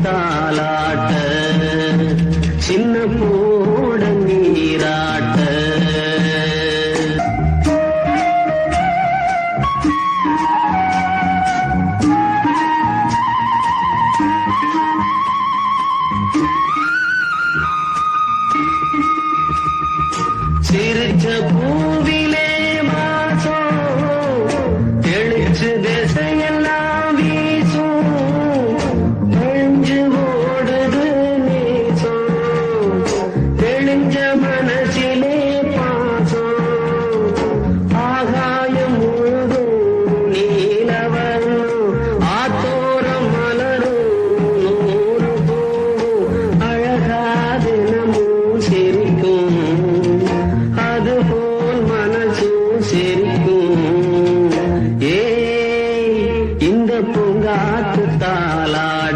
தாலாட்ட சின்ன போட நீராட்ட சிரிச்ச பூவிலே மாசம் தெளிச்சு திசையெல்லாம் வீசும் நெஞ்சு ஓடுது நேசம் தெளிஞ்ச மனசிலே பாசம் ஆகாயம் முழுதும் நீலவர்ணம் ஆத்தோரம் மலரும் நூறு பூவும் அழகா தினமும் சிரிக்கும் அதுபோல் மனசும் சிரிக்கும் இந்த பூங்காத்து தாலாட